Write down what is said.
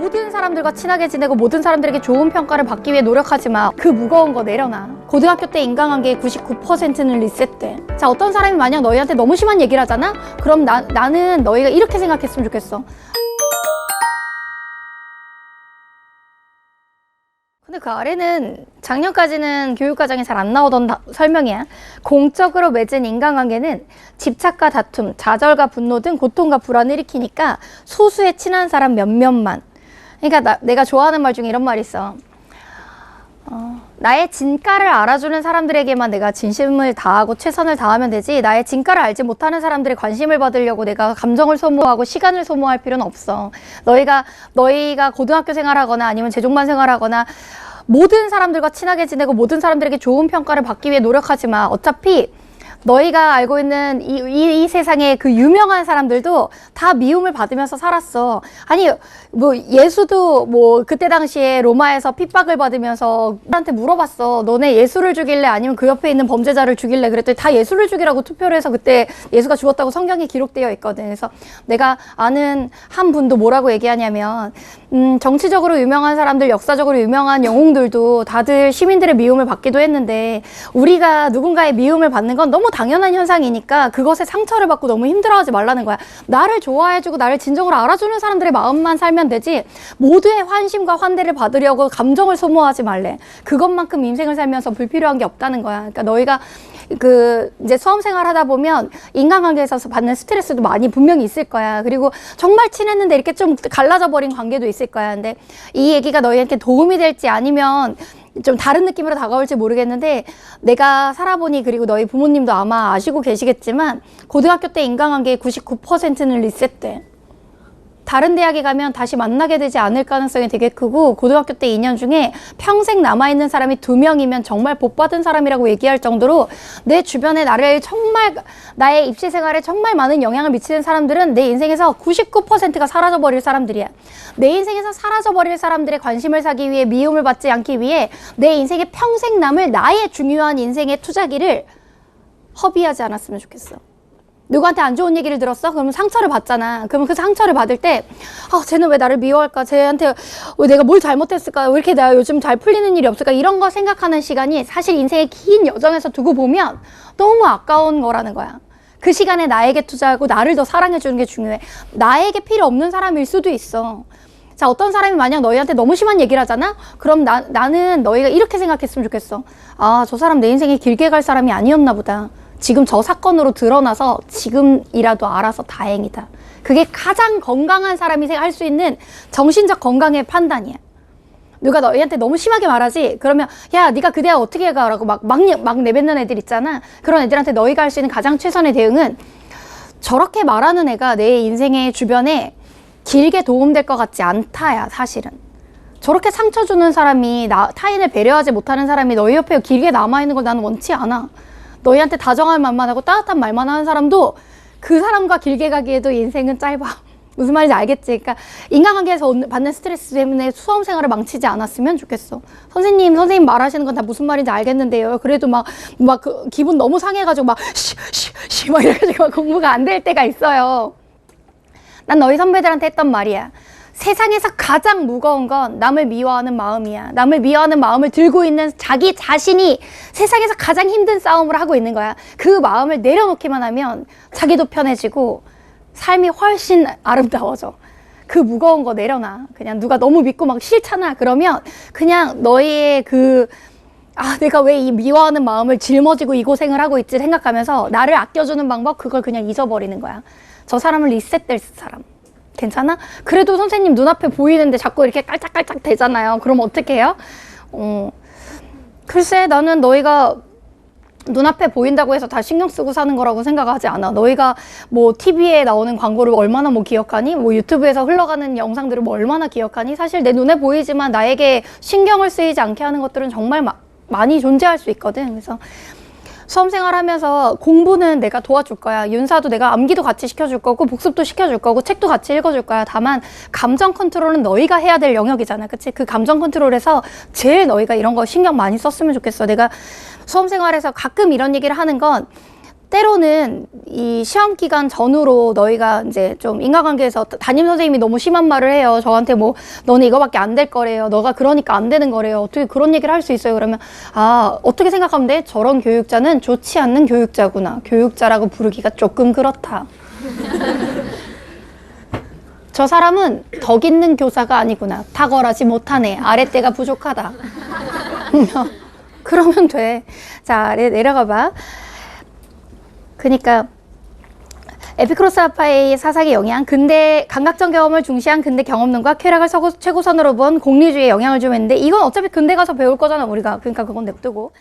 모든 사람들과 친하게 지내고 모든 사람들에게 좋은 평가를 받기 위해 노력하지 마. 그 무거운 거 내려놔. 고등학교 때 인간관계의 99%는 리셋돼. 자, 어떤 사람이 만약 너희한테 너무 심한 얘기를 하잖아? 그럼 나는 너희가 이렇게 생각했으면 좋겠어. 근데 그 아래는 작년까지는 교육과정에 잘 안 나오던 설명이야. 공적으로 맺은 인간관계는 집착과 다툼, 좌절과 분노 등 고통과 불안을 일으키니까 소수의 친한 사람 몇몇만. 그러니까 내가 좋아하는 말 중에 이런 말이 있어. 나의 진가를 알아주는 사람들에게만 내가 진심을 다하고 최선을 다하면 되지, 나의 진가를 알지 못하는 사람들의 관심을 받으려고 내가 감정을 소모하고 시간을 소모할 필요는 없어. 너희가 고등학교 생활하거나 아니면 재종반 생활하거나 모든 사람들과 친하게 지내고 모든 사람들에게 좋은 평가를 받기 위해 노력하지 마. 어차피 너희가 알고 있는 이 세상의 그 유명한 사람들도 다 미움을 받으면서 살았어. 아니, 뭐 예수도 뭐 그때 당시에 로마에서 핍박을 받으면서 한테 물어봤어. 너네 예수를 죽일래 아니면 그 옆에 있는 범죄자를 죽일래? 그랬더니 다 예수를 죽이라고 투표를 해서 그때 예수가 죽었다고 성경에 기록되어 있거든. 그래서 내가 아는 한 분도 뭐라고 얘기하냐면 정치적으로 유명한 사람들, 역사적으로 유명한 영웅들도 다들 시민들의 미움을 받기도 했는데, 우리가 누군가의 미움을 받는 건 너무 당연한 현상이니까 그것에 상처를 받고 너무 힘들어하지 말라는 거야. 나를 좋아해주고 나를 진정으로 알아주는 사람들의 마음만 살면 되지, 모두의 환심과 환대를 받으려고 감정을 소모하지 말래. 그것만큼 인생을 살면서 불필요한 게 없다는 거야. 그러니까 너희가 이제 수험생활 하다 보면 인간관계에서 받는 스트레스도 많이 분명히 있을 거야. 그리고 정말 친했는데 이렇게 좀 갈라져 버린 관계도 있을 거야. 근데 이 얘기가 너희한테 도움이 될지 아니면 좀 다른 느낌으로 다가올지 모르겠는데, 내가 살아보니, 그리고 너희 부모님도 아마 아시고 계시겠지만 고등학교 때 인간관계의 99%는 리셋돼. 다른 대학에 가면 다시 만나게 되지 않을 가능성이 되게 크고, 고등학교 때 2년 중에 평생 남아있는 사람이 2명이면 정말 복받은 사람이라고 얘기할 정도로 내 주변에 나의 입시 생활에 정말 많은 영향을 미치는 사람들은 내 인생에서 99%가 사라져버릴 사람들이야. 내 인생에서 사라져버릴 사람들의 관심을 사기 위해, 미움을 받지 않기 위해 내 인생에 평생 남을 나의 중요한 인생의 투자기를 허비하지 않았으면 좋겠어. 누구한테 안 좋은 얘기를 들었어? 그러면 상처를 받잖아. 그러면 그 상처를 받을 때, 쟤는 왜 나를 미워할까? 쟤한테 왜 내가 뭘 잘못했을까? 왜 이렇게 내가 요즘 잘 풀리는 일이 없을까? 이런 거 생각하는 시간이 사실 인생의 긴 여정에서 두고 보면 너무 아까운 거라는 거야. 그 시간에 나에게 투자하고 나를 더 사랑해주는 게 중요해. 나에게 필요 없는 사람일 수도 있어. 자, 어떤 사람이 만약 너희한테 너무 심한 얘기를 하잖아? 그럼 나는 너희가 이렇게 생각했으면 좋겠어. 저 사람 내 인생에 길게 갈 사람이 아니었나 보다. 지금 저 사건으로 드러나서 지금이라도 알아서 다행이다. 그게 가장 건강한 사람이 할 수 있는 정신적 건강의 판단이야. 누가 너희한테 너무 심하게 말하지? 그러면 야, 네가 그 대학 어떻게 가라고 막 내뱉는 애들 있잖아. 그런 애들한테 너희가 할 수 있는 가장 최선의 대응은, 저렇게 말하는 애가 내 인생의 주변에 길게 도움될 것 같지 않다야, 사실은. 저렇게 상처 주는 사람이, 타인을 배려하지 못하는 사람이 너희 옆에 길게 남아있는 걸 나는 원치 않아. 너희한테 다정한 말만 하고 따뜻한 말만 하는 사람도 그 사람과 길게 가기에도 인생은 짧아. 무슨 말인지 알겠지? 그러니까 인간관계에서 받는 스트레스 때문에 수험 생활을 망치지 않았으면 좋겠어. 선생님 말하시는 건 다 무슨 말인지 알겠는데요. 그래도 그 기분 너무 상해가지고 막 이래가지고 막 공부가 안 될 때가 있어요. 난 너희 선배들한테 했던 말이야. 세상에서 가장 무거운 건 남을 미워하는 마음이야. 남을 미워하는 마음을 들고 있는 자기 자신이 세상에서 가장 힘든 싸움을 하고 있는 거야. 그 마음을 내려놓기만 하면 자기도 편해지고 삶이 훨씬 아름다워져. 그 무거운 거 내려놔. 그냥 누가 너무 믿고 막 싫잖아. 그러면 그냥 너희의 내가 왜 이 미워하는 마음을 짊어지고 이 고생을 하고 있지 생각하면서 나를 아껴주는 방법, 그걸 그냥 잊어버리는 거야. 저 사람을 리셋될 사람. 괜찮아? 그래도 선생님 눈앞에 보이는데 자꾸 이렇게 깔짝깔짝 되잖아요. 그럼 어떻게 해요? 글쎄, 나는 너희가 눈앞에 보인다고 해서 다 신경 쓰고 사는 거라고 생각하지 않아. 너희가 뭐 TV에 나오는 광고를 얼마나 기억하니? 뭐 유튜브에서 흘러가는 영상들을 얼마나 기억하니? 사실 내 눈에 보이지만 나에게 신경을 쓰이지 않게 하는 것들은 정말 많이 존재할 수 있거든. 그래서 수험생활 하면서 공부는 내가 도와줄 거야. 윤사도 내가 암기도 같이 시켜줄 거고, 복습도 시켜줄 거고, 책도 같이 읽어줄 거야. 다만 감정 컨트롤은 너희가 해야 될 영역이잖아. 그치? 그 감정 컨트롤에서 제일 너희가 이런 거 신경 많이 썼으면 좋겠어. 내가 수험생활에서 가끔 이런 얘기를 하는 건, 때로는 이 시험 기간 전후로 너희가 이제 좀 인간관계에서 담임 선생님이 너무 심한 말을 해요. 저한테 뭐 너는 이거밖에 안 될 거래요. 너가 그러니까 안 되는 거래요. 어떻게 그런 얘기를 할 수 있어요? 그러면 아, 어떻게 생각하면 돼? 저런 교육자는 좋지 않는 교육자구나. 교육자라고 부르기가 조금 그렇다. 저 사람은 덕 있는 교사가 아니구나. 탁월하지 못하네. 아랫대가 부족하다. 그러면 돼. 자, 내려가 봐. 그러니까 에피크로스 아파의 사상의 영향, 근대 감각적 경험을 중시한 근대 경험론과 쾌락을 최고선으로 본 공리주의에 영향을 좀 했는데 이건 어차피 근대 가서 배울 거잖아 우리가. 그러니까 그건 냅두고.